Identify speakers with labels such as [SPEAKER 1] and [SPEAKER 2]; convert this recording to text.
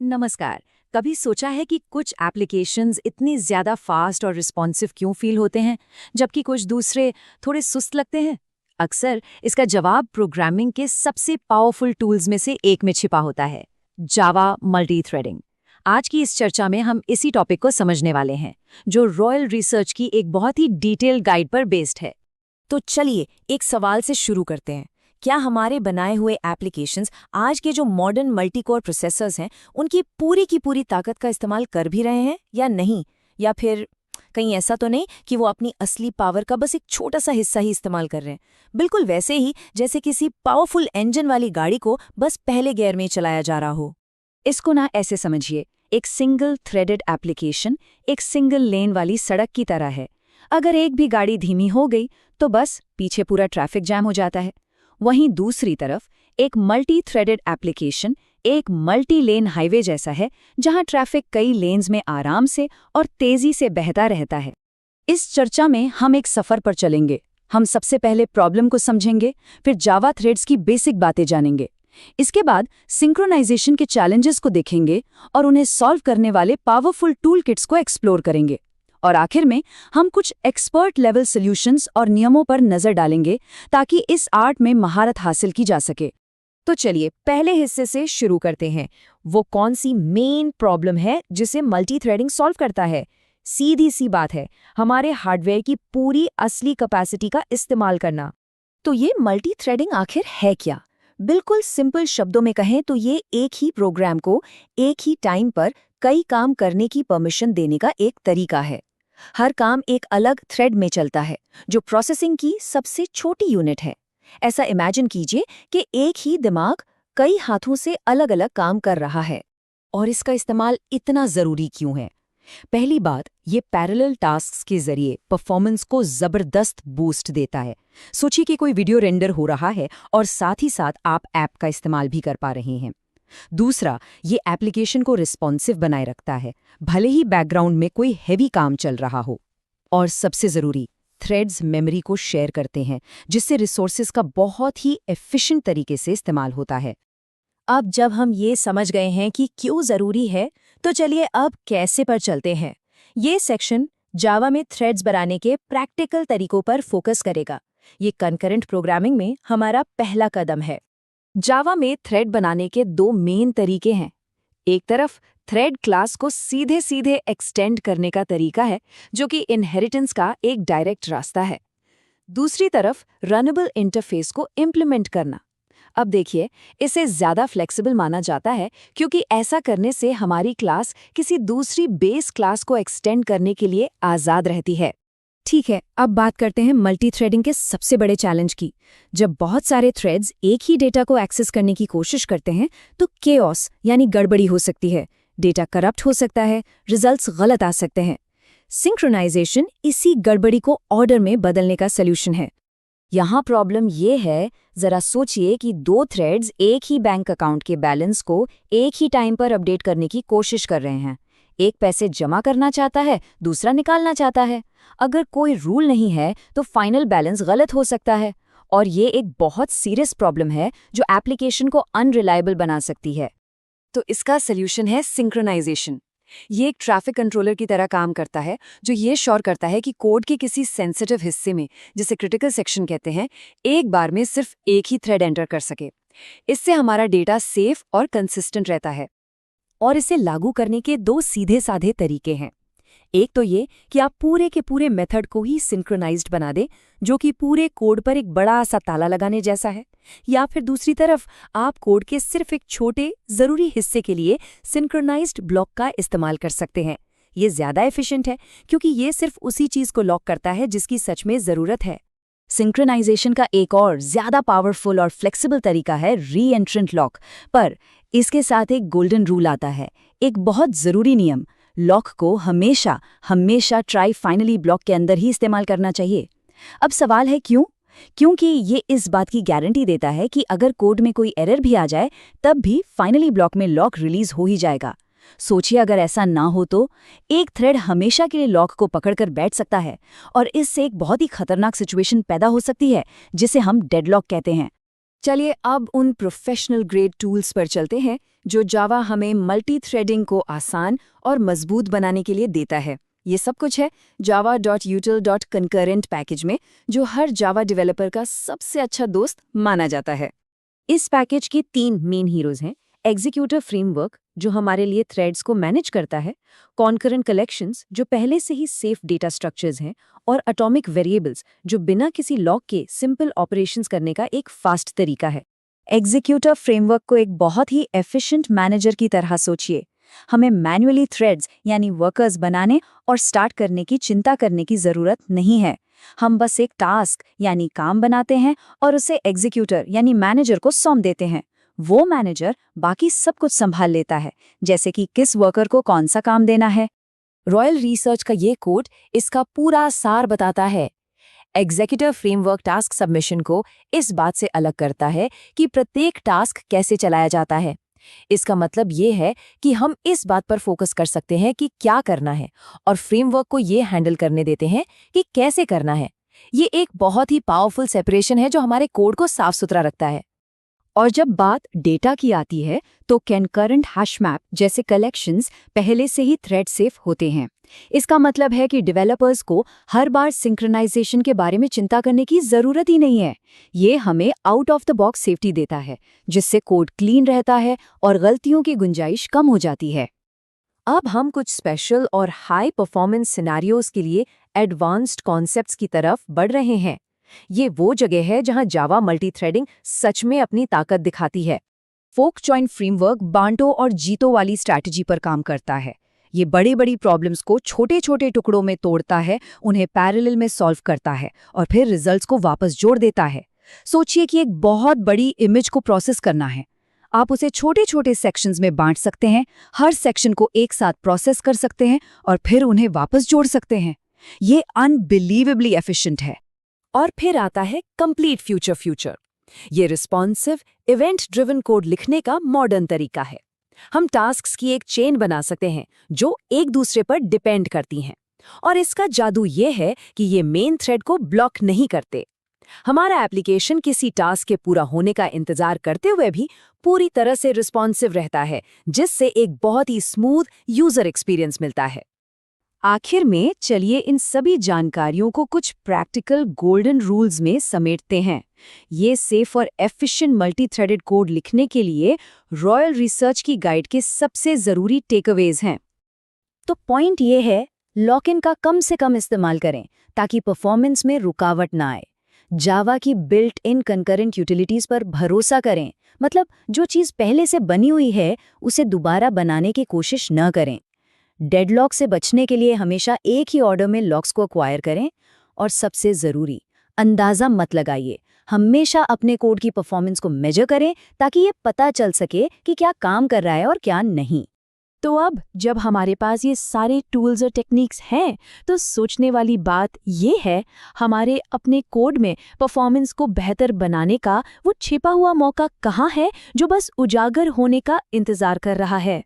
[SPEAKER 1] नमस्कार। कभी सोचा है कि कुछ एप्लीकेशंस इतनी ज़्यादा फास्ट और रिस्पॉन्सिव क्यों फील होते हैं, जबकि कुछ दूसरे थोड़े सुस्त लगते हैं? अक्सर इसका जवाब प्रोग्रामिंग के सबसे पावरफुल टूल्स में से एक में छिपा होता है, जावा मल्टीथ्रेडिंग। आज की इस चर्चा में हम इसी टॉपिक को समझने वाले हैं, जो रॉयल रिसर्च की एक बहुत ही डिटेल गाइड पर बेस्ड है।
[SPEAKER 2] तो चलिए एक सवाल से शुरू करते हैं। क्या हमारे बनाए हुए एप्लीकेशंस आज के जो मॉडर्न मल्टीकोर प्रोसेसर्स हैं उनकी की पूरी ताकत का इस्तेमाल कर भी रहे हैं या नहीं? या फिर कहीं ऐसा तो नहीं कि वो अपनी असली पावर का बस एक छोटा सा हिस्सा ही इस्तेमाल कर रहे हैं, बिल्कुल वैसे ही जैसे किसी पावरफुल इंजन वाली गाड़ी को बस पहले गियर में चलाया जा रहा हो।
[SPEAKER 1] इसको ना ऐसे समझिए, एक सिंगल थ्रेडेड एप्लीकेशन एक सिंगल लेन वाली सड़क की तरह है। अगर एक भी गाड़ी धीमी हो गई तो बस पीछे पूरा ट्रैफिक जैम हो जाता है। वहीं दूसरी तरफ एक मल्टी थ्रेडेड एप्लीकेशन एक मल्टी लेन हाईवे जैसा है, जहां ट्रैफिक कई लेन्स में आराम से और तेजी से बहता रहता है। इस चर्चा में हम एक सफर पर चलेंगे। हम सबसे पहले प्रॉब्लम को समझेंगे, फिर जावा थ्रेड्स की बेसिक बातें जानेंगे। इसके बाद सिंक्रोनाइजेशन के चैलेंजेस को देखेंगे और उन्हें सॉल्व करने वाले पावरफुल टूल किट्स को एक्सप्लोर करेंगे। और आखिर में हम कुछ एक्सपर्ट लेवल सॉल्यूशंस और नियमों पर नजर डालेंगे, ताकि इस आर्ट में महारत हासिल की जा सके।
[SPEAKER 2] तो चलिए पहले हिस्से से शुरू करते हैं। वो कौन सी मेन प्रॉब्लम है जिसे मल्टीथ्रेडिंग सॉल्व करता है? सीधी सी बात है, हमारे हार्डवेयर की पूरी असली कैपेसिटी का इस्तेमाल करना। तो ये मल्टीथ्रेडिंग आखिर है क्या? बिल्कुल सिंपल शब्दों में कहें तो ये एक ही प्रोग्राम को एक ही टाइम पर कई काम करने की परमिशन देने का एक तरीका है। हर काम एक अलग थ्रेड में चलता है, जो प्रोसेसिंग की सबसे छोटी यूनिट है। ऐसा इमेजिन कीजिए कि एक ही दिमाग कई हाथों से अलग अलग काम कर रहा है। और इसका इस्तेमाल इतना जरूरी क्यों है? पहली बात, ये पैरेलल टास्क्स के जरिए परफॉर्मेंस को जबरदस्त बूस्ट देता है। सोचिए कि कोई वीडियो रेंडर हो रहा है और साथ ही साथ आप ऐप का इस्तेमाल भी कर पा रहे हैं। दूसरा, ये एप्लीकेशन को रिस्पॉन्सिव बनाए रखता है, भले ही बैकग्राउंड में कोई हेवी काम चल रहा हो। और सबसे जरूरी, थ्रेड्स मेमोरी को शेयर करते हैं, जिससे रिसोर्सेज का बहुत ही एफिशिएंट तरीके से इस्तेमाल होता है। अब जब हम ये समझ गए हैं कि क्यों जरूरी है, तो चलिए अब कैसे पर चलते हैं। ये सेक्शन जावा में थ्रेड्स बनाने के प्रैक्टिकल तरीकों पर फोकस करेगा। ये कंकरेंट प्रोग्रामिंग में हमारा पहला कदम है। जावा में थ्रेड बनाने के दो मेन तरीके हैं। एक तरफ थ्रेड क्लास को सीधे सीधे एक्सटेंड करने का तरीका है, जो कि इनहेरिटेंस का एक डायरेक्ट रास्ता है। दूसरी तरफ रनेबल इंटरफेस को इम्प्लीमेंट करना। अब देखिए, इसे ज्यादा फ्लेक्सिबल माना जाता है, क्योंकि ऐसा करने से हमारी क्लास किसी दूसरी बेस क्लास को एक्सटेंड करने के लिए आज़ाद रहती है। ठीक है, अब बात करते हैं मल्टीथ्रेडिंग के सबसे बड़े चैलेंज की। जब बहुत सारे थ्रेड्स एक ही डेटा को एक्सेस करने की कोशिश करते हैं, तो केओस यानी गड़बड़ी हो सकती है। डेटा करप्ट हो सकता है, रिजल्ट्स गलत आ सकते हैं। सिंक्रोनाइजेशन इसी गड़बड़ी को ऑर्डर में बदलने का सॉल्यूशन है। यहाँ प्रॉब्लम ये है, जरा सोचिए कि दो थ्रेड्स एक ही बैंक अकाउंट के बैलेंस को एक ही टाइम पर अपडेट करने की कोशिश कर रहे हैं। एक पैसे जमा करना चाहता है, दूसरा निकालना चाहता है। अगर कोई रूल नहीं है तो फाइनल बैलेंस गलत हो सकता है, और ये एक बहुत सीरियस प्रॉब्लम है जो एप्लीकेशन को अनरिलायबल बना सकती है। तो इसका सॉल्यूशन है सिंक्रोनाइजेशन। ये एक ट्रैफिक कंट्रोलर की तरह काम करता है, जो ये श्योर करता है कि कोड के किसी सेंसिटिव हिस्से में, जिसे क्रिटिकल सेक्शन कहते हैं, एक बार में सिर्फ एक ही थ्रेड एंटर कर सके। इससे हमारा डेटा सेफ और कंसिस्टेंट रहता है। और इसे लागू करने के दो सीधे साधे तरीके हैं। एक तो ये कि आप पूरे के पूरे मेथड को ही सिंक्रोनाइज्ड बना दें, जो कि पूरे कोड पर एक बड़ा सा ताला लगाने जैसा है। या फिर दूसरी तरफ आप कोड के सिर्फ एक छोटे जरूरी हिस्से के लिए सिंक्रोनाइज्ड ब्लॉक का इस्तेमाल कर सकते हैं। ये ज्यादा एफिशिएंट है, क्योंकि ये सिर्फ उसी चीज को लॉक करता है जिसकी सच में जरूरत है। सिंक्रोनाइजेशन का एक और ज्यादा पावरफुल और फ्लेक्सिबल तरीका है री एंट्रेंट लॉक। पर इसके साथ एक गोल्डन रूल आता है, एक बहुत जरूरी नियम। लॉक को हमेशा हमेशा ट्राई फाइनली ब्लॉक के अंदर ही इस्तेमाल करना चाहिए। अब सवाल है क्यों? क्योंकि ये इस बात की गारंटी देता है कि अगर कोड में कोई एरर भी आ जाए, तब भी फाइनली ब्लॉक में लॉक रिलीज हो ही जाएगा। सोचिए, अगर ऐसा ना हो तो एक थ्रेड हमेशा के लिए लॉक को पकड़कर बैठ सकता है, और इससे एक बहुत ही खतरनाक सिचुएशन पैदा हो सकती है, जिसे हम डेडलॉक कहते हैं। चलिए अब उन प्रोफेशनल ग्रेड टूल्स पर चलते हैं
[SPEAKER 1] जो जावा हमें मल्टी थ्रेडिंग को आसान और मजबूत बनाने के लिए देता है। ये सब कुछ है java.util.concurrent पैकेज में, जो हर जावा डेवलपर का सबसे अच्छा दोस्त माना जाता है।
[SPEAKER 2] इस पैकेज के 3 मेन हीरोज हैं। एग्जीक्यूटर फ्रेमवर्क, जो हमारे लिए थ्रेड्स को मैनेज करता है, कॉन्करेंट कलेक्शंस, जो पहले से ही सेफ डेटा स्ट्रक्चर्स हैं, और एटॉमिक वेरिएबल्स, जो बिना किसी लॉक के सिंपल ऑपरेशंस करने का एक फास्ट तरीका है। एग्जीक्यूटर फ्रेमवर्क को एक बहुत ही एफिशिएंट मैनेजर की तरह सोचिए। हमें मैन्युअली थ्रेड्स यानी वर्कर्स बनाने और स्टार्ट करने की चिंता करने की ज़रूरत नहीं है। हम बस एक टास्क यानी काम बनाते हैं और उसे एग्जीक्यूटर यानी मैनेजर को सौंप देते हैं। वो मैनेजर बाकी सब कुछ संभाल लेता है, जैसे कि किस वर्कर को कौन सा काम देना है।
[SPEAKER 3] रॉयल रिसर्च का ये कोड इसका पूरा सार बताता है। एग्जीक्यूटिव फ्रेमवर्क टास्क सबमिशन को इस बात से अलग करता है कि प्रत्येक टास्क कैसे चलाया जाता है। इसका मतलब ये है कि हम इस बात पर फोकस कर सकते हैं कि क्या करना है, और फ्रेमवर्क को ये हैंडल करने देते हैं कि कैसे करना है। ये एक बहुत ही पावरफुल सेपरेशन है जो हमारे कोड को साफ सुथरा रखता है।
[SPEAKER 1] और जब बात डेटा की आती है तो कॉन्करेंट हैशमैप जैसे कलेक्शंस पहले से ही थ्रेड सेफ होते हैं। इसका मतलब है कि डेवलपर्स को हर बार सिंक्रोनाइजेशन के बारे में चिंता करने की ज़रूरत ही नहीं है। ये हमें out of the box safety देता है, जिससे कोड क्लीन रहता है और गलतियों की गुंजाइश कम हो जाती है।
[SPEAKER 2] अब हम कुछ स्पेशल और हाई परफॉर्मेंस सिनेरियोज के लिए एडवांस्ड कॉन्सेप्ट्स की तरफ बढ़ रहे हैं। ये वो जगह है जहां जावा मल्टीथ्रेडिंग सच में अपनी ताकत दिखाती है।
[SPEAKER 1] फोक जॉइंट फ्रेमवर्क बांटो और जीतो वाली स्ट्रैटेजी पर काम करता है। ये बड़ी बड़ी प्रॉब्लम्स को छोटे छोटे टुकड़ों में तोड़ता है, उन्हें पैरेलल में सॉल्व करता है और फिर रिजल्ट्स को वापस जोड़ देता है। सोचिए कि एक बहुत बड़ी इमेज को प्रोसेस करना है। आप उसे छोटे छोटे सेक्शंस में बांट सकते हैं, हर सेक्शन को एक साथ प्रोसेस कर सकते हैं और फिर उन्हें वापस जोड़ सकते हैं। ये अनबिलीवेबली एफिशिएंट है।
[SPEAKER 2] और फिर आता है कंप्लीट फ्यूचर। ये रिस्पॉन्सिव इवेंट ड्रिवन कोड लिखने का मॉडर्न तरीका है। हम टास्क्स की एक चेन बना सकते हैं जो एक दूसरे पर डिपेंड करती हैं, और इसका जादू ये है कि ये मेन थ्रेड को ब्लॉक नहीं करते। हमारा एप्लीकेशन किसी टास्क के पूरा होने का इंतजार करते हुए भी पूरी तरह से रिस्पॉन्सिव रहता है, जिससे एक बहुत ही स्मूथ यूजर एक्सपीरियंस मिलता है।
[SPEAKER 1] आखिर में चलिए इन सभी जानकारियों को कुछ प्रैक्टिकल गोल्डन रूल्स में समेटते हैं। ये सेफ और एफिशिएंट मल्टी-थ्रेडेड कोड लिखने के लिए रॉयल रिसर्च की गाइड के सबसे ज़रूरी टेकअवेज हैं। तो पॉइंट ये है, लॉक इन का कम से कम इस्तेमाल करें ताकि परफॉर्मेंस में रुकावट ना आए। जावा की बिल्ट इन कंकरेंट यूटिलिटीज़ पर भरोसा करें, मतलब जो चीज़ पहले से बनी हुई है उसे दोबारा बनाने की कोशिश न करें। डेडलॉक से बचने के लिए हमेशा एक ही ऑर्डर में लॉक्स को एक्वायर करें, और सबसे ज़रूरी, अंदाज़ा मत लगाइए। हमेशा अपने कोड की परफॉर्मेंस को मेजर करें ताकि ये पता चल सके कि क्या काम कर रहा है और क्या नहीं।
[SPEAKER 3] तो अब जब हमारे पास ये सारे टूल्स और टेक्निक्स हैं, तो सोचने वाली बात ये है, हमारे अपने कोड में परफॉर्मेंस को बेहतर बनाने का वो छिपा हुआ मौका कहाँ है जो बस उजागर होने का इंतज़ार कर रहा है।